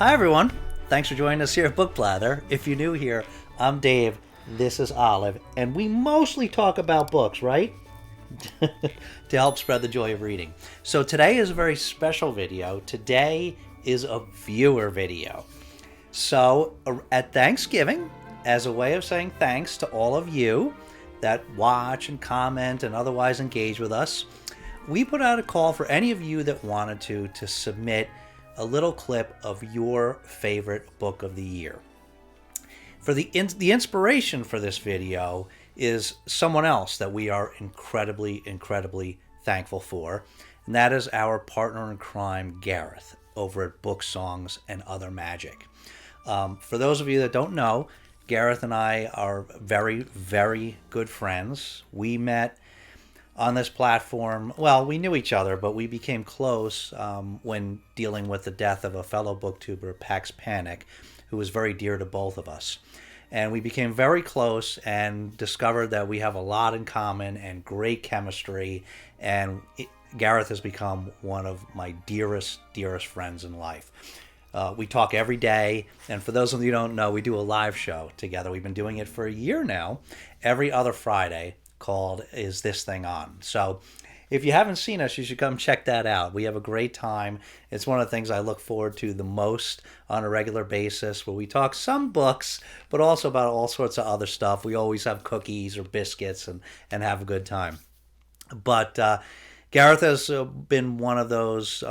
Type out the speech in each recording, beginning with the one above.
Hi everyone, thanks for joining us here at Book Blather. If you're new here, I'm Dave, this is Olive, and we mostly talk about books, right? To help spread the joy of reading. So today is a very special video. Today is a viewer video. So at Thanksgiving, as a way of saying thanks to all of you that watch and comment and otherwise engage with us, we put out a call for any of you that wanted to submit a little clip of your favorite book of the year. For the inspiration for this video is someone else that we are incredibly thankful for, and that is our partner in crime, Gareth, over at Book Songs and Other Magic. For those of you that don't know, Gareth and I are very good friends. We met on this platform. Well, we knew each other, but we became close when dealing with the death of a fellow booktuber, Pax Panic, who was very dear to both of us. And we became very close and discovered that we have a lot in common and great chemistry. And Gareth has become one of my dearest friends in life. We talk every day, and for those of you who don't know, we do a live show together. We've been doing it for a year now, every other Friday, called Is This Thing On? So if you haven't seen us, you should come check that out. We have a great time. It's one of the things I look forward to the most on a regular basis, where we talk some books, but also about all sorts of other stuff. We always have cookies or biscuits and have a good time. But Gareth has been one of those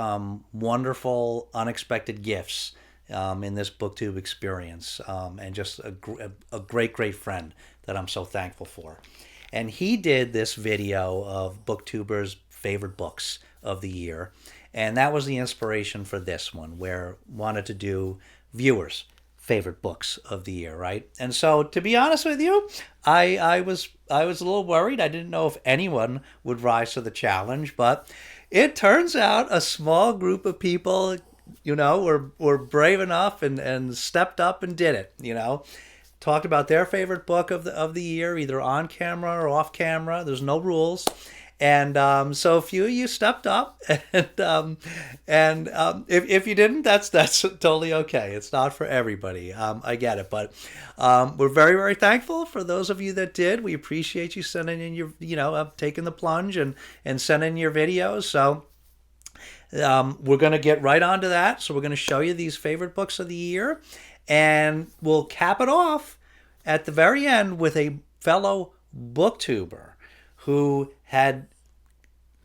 wonderful, unexpected gifts in this BookTube experience, and just a great friend that I'm so thankful for. And he did this video of BookTubers' favorite books of the year, and that was the inspiration for this one, where wanted to do viewers' favorite books of the year, right? And so, to be honest with you, I was a little worried. I didn't know if anyone would rise to the challenge, but it turns out a small group of people, were brave enough and stepped up and did it. Talked about their favorite book of the year, either on camera or off camera. There's no rules. And so a few of you stepped up, and if you didn't, that's totally okay. It's not for everybody. I get it, but we're very thankful for those of you that did. We appreciate you sending in your, taking the plunge and sending your videos. So we're going to get right onto that. So we're going to show you these favorite books of the year, and we'll cap it off at the very end with a fellow booktuber who had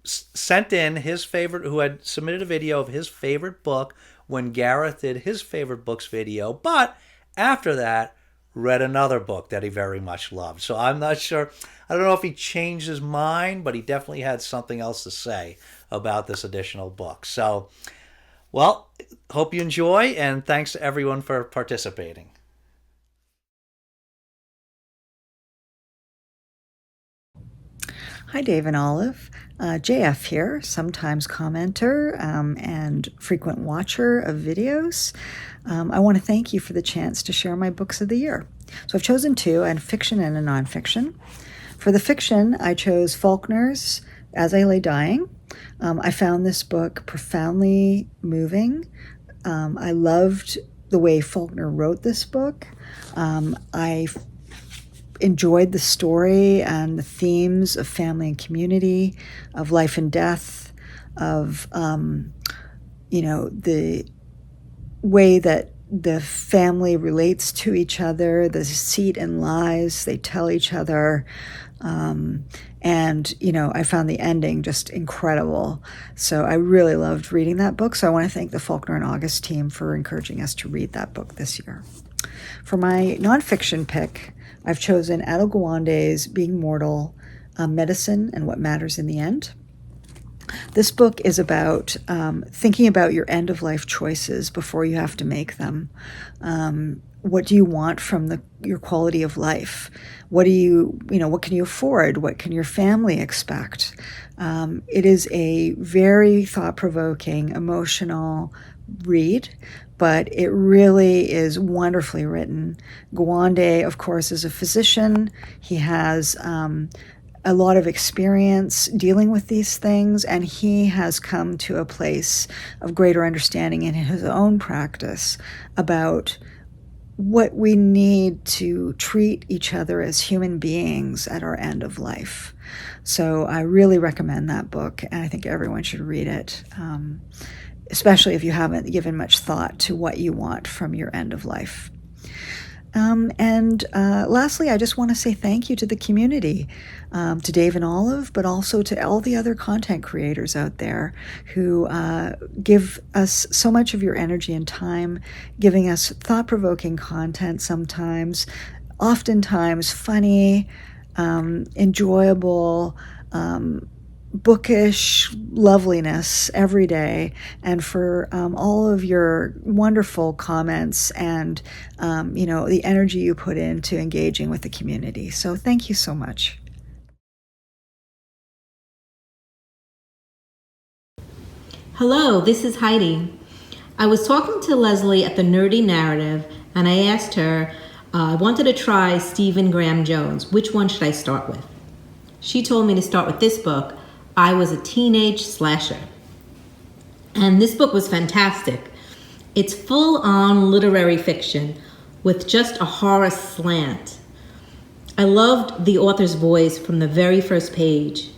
sent in his favorite, who had submitted a video of his favorite book when Gareth did his favorite books video, but after that read another book that he very much loved. So I'm not sure, I don't know if he changed his mind, but he definitely had something else to say about this additional book. So, well, hope you enjoy, and thanks to everyone for participating. Hi, Dave and Olive. JF here, sometimes commenter and frequent watcher of videos. I want to thank you for the chance to share my books of the year. So I've chosen two, a fiction and a nonfiction. For the fiction, I chose Faulkner's As I Lay Dying. I found this book profoundly moving. I loved the way Faulkner wrote this book. I enjoyed the story and the themes of family and community, of life and death, of the way that the family relates to each other, the deceit and lies they tell each other. I found the ending just incredible. So I really loved reading that book. So I want to thank the Faulkner and August team for encouraging us to read that book this year. For my nonfiction pick, I've chosen Adil Gawande's Being Mortal, Medicine and What Matters in the End. This book is about thinking about your end-of-life choices before you have to make them. What do you want from your quality of life? What can you afford? What can your family expect? It is a very thought-provoking, emotional read, but it really is wonderfully written. Gawande, of course, is a physician. He has a lot of experience dealing with these things, and he has come to a place of greater understanding in his own practice about what we need to treat each other as human beings at our end of life. So I really recommend that book, and I think everyone should read it, especially if you haven't given much thought to what you want from your end of life. And lastly, I just want to say thank you to the community, to Dave and Olive, but also to all the other content creators out there who give us so much of your energy and time, giving us thought-provoking content sometimes, oftentimes funny, enjoyable, bookish loveliness every day, and for all of your wonderful comments and the energy you put into engaging with the community. So thank you so much. Hello, this is Heidi. I was talking to Leslie at the Nerdy Narrative, and I asked her, I wanted to try Stephen Graham Jones. Which one should I start with? She told me to start with this book, I Was a Teenage Slasher. And this book was fantastic. It's full-on literary fiction with just a horror slant. I loved the author's voice from the very first page.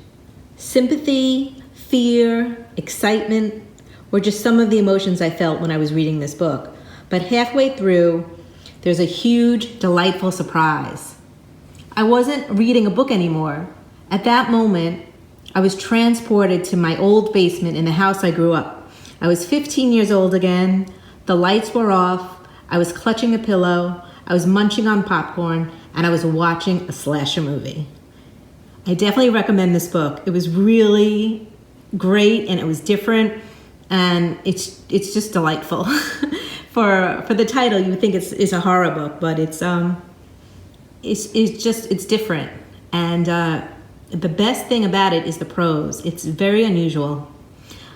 Sympathy, fear, excitement were just some of the emotions I felt when I was reading this book. But halfway through, there's a huge, delightful surprise. I wasn't reading a book anymore. At that moment, I was transported to my old basement in the house I grew up. I was 15 years old again. The lights were off. I was clutching a pillow. I was munching on popcorn, and I was watching a slasher movie. I definitely recommend this book. It was really great, and it was different, and it's just delightful. For the title, you would think it's a horror book, but it's different. And the best thing about it is the prose. It's very unusual.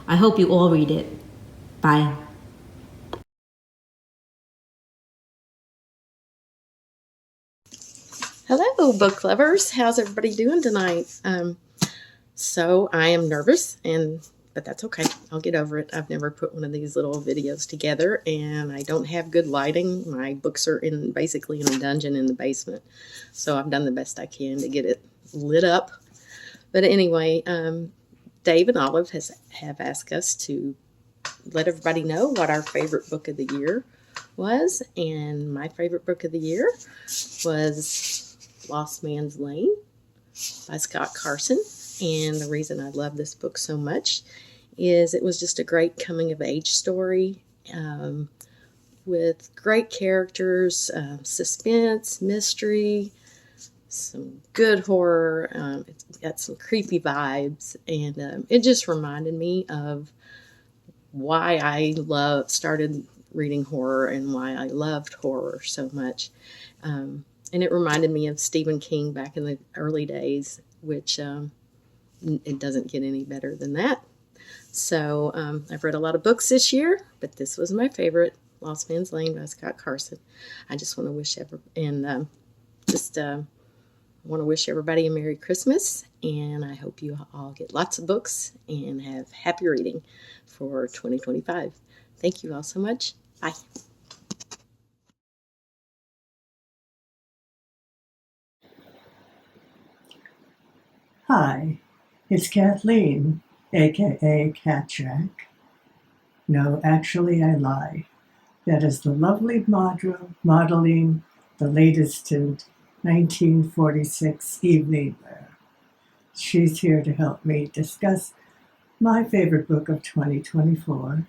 I hope you all read it. Bye. Hello, book lovers. How's everybody doing tonight? So I am nervous, but that's okay. I'll get over it. I've never put one of these little videos together, and I don't have good lighting. My books are basically in a dungeon in the basement, so I've done the best I can to get it lit up. But anyway, Dave and Olive have asked us to let everybody know what our favorite book of the year was, and my favorite book of the year was Lost Man's Lane by Scott Carson. And the reason I love this book so much is it was just a great coming-of-age story with great characters, suspense, mystery, some good horror. It's got some creepy vibes, and it just reminded me of why I started reading horror and why I loved horror so much. And it reminded me of Stephen King back in the early days, which it doesn't get any better than that. So I've read a lot of books this year, but this was my favorite, Lost Man's Lane by Scott Carson. I just want to wish want to wish everybody a Merry Christmas, and I hope you all get lots of books and have happy reading for 2025. Thank you all so much. Bye. Hi, it's Kathleen, aka Cat Jack. No, actually, I lie. That is the lovely modeling the latest in 1946 evening wear. She's here to help me discuss my favorite book of 2024,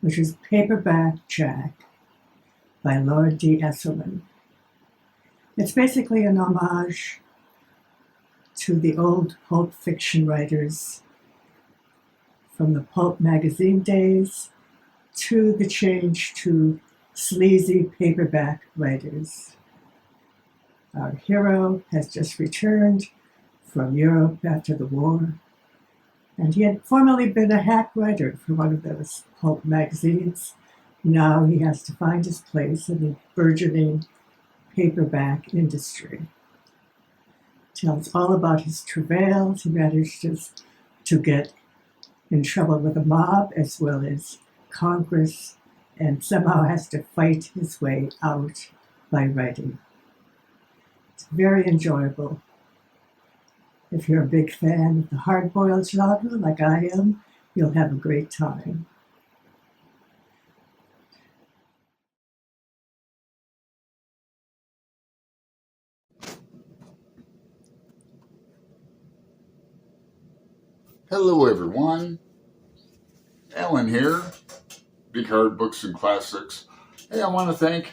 which is Paperback Jack by Lord D. Esselman. It's basically an homage to the old pulp fiction writers from the pulp magazine days to the change to sleazy paperback writers. Our hero has just returned from Europe after the war, and he had formerly been a hack writer for one of those pulp magazines. Now he has to find his place in the burgeoning paperback industry. Tells all about his travails. He manages to get in trouble with the mob as well as Congress, and somehow has to fight his way out by writing. It's very enjoyable. If you're a big fan of the hard-boiled genre, like I am, you'll have a great time. Hello everyone, Alan here, Big Hard Books and Classics. Hey, I want to thank,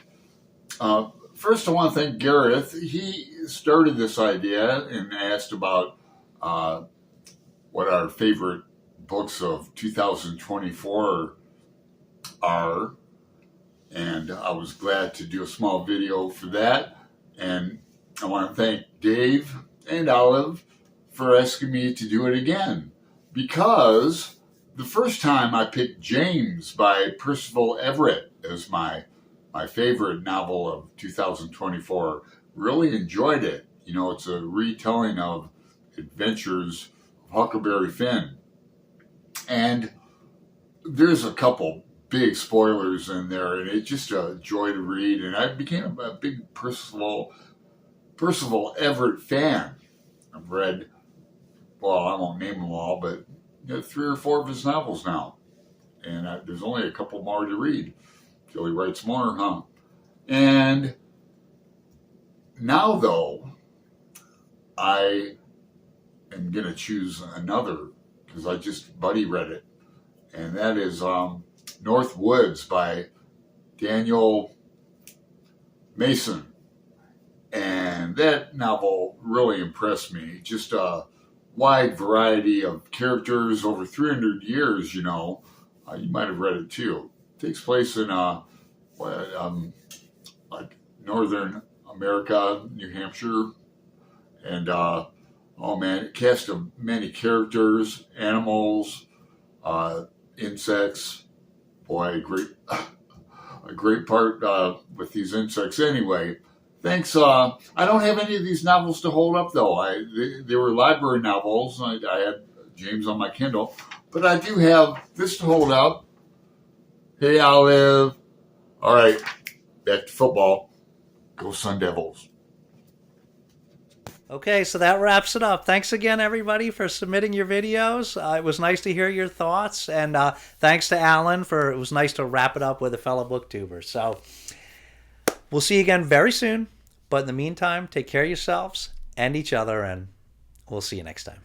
first I want to thank Gareth. He started this idea and asked about what our favorite books of 2024 are, and I was glad to do a small video for that. And I want to thank Dave and Olive for asking me to do it again, because the first time I picked James by Percival Everett as my favorite novel of 2024. Really enjoyed it. You know, it's a retelling of adventures of Huckleberry Finn. And there's a couple big spoilers in there, and it's just a joy to read. And I became a big Percival Everett fan. I've read, well, I won't name them all, but 3 or 4 of his novels now. And there's only a couple more to read till he writes more, huh? And now, though, I am going to choose another, because I just buddy read it. And that is North Woods by Daniel Mason. And that novel really impressed me. Just a wide variety of characters over 300 years, you know. You might have read it too. It takes place in like northern America, New Hampshire. And oh man, a cast of many characters, animals, insects. Boy, a great part with these insects. Anyway, thanks. I don't have any of these novels to hold up, though. They were library novels. I had James on my Kindle, but I do have this to hold up. Hey, Olive. All right, back to football. Go Sun Devils. Okay, so that wraps it up. Thanks again, everybody, for submitting your videos. It was nice to hear your thoughts, and thanks to Alan it was nice to wrap it up with a fellow booktuber. So we'll see you again very soon, but in the meantime, take care of yourselves and each other, and we'll see you next time.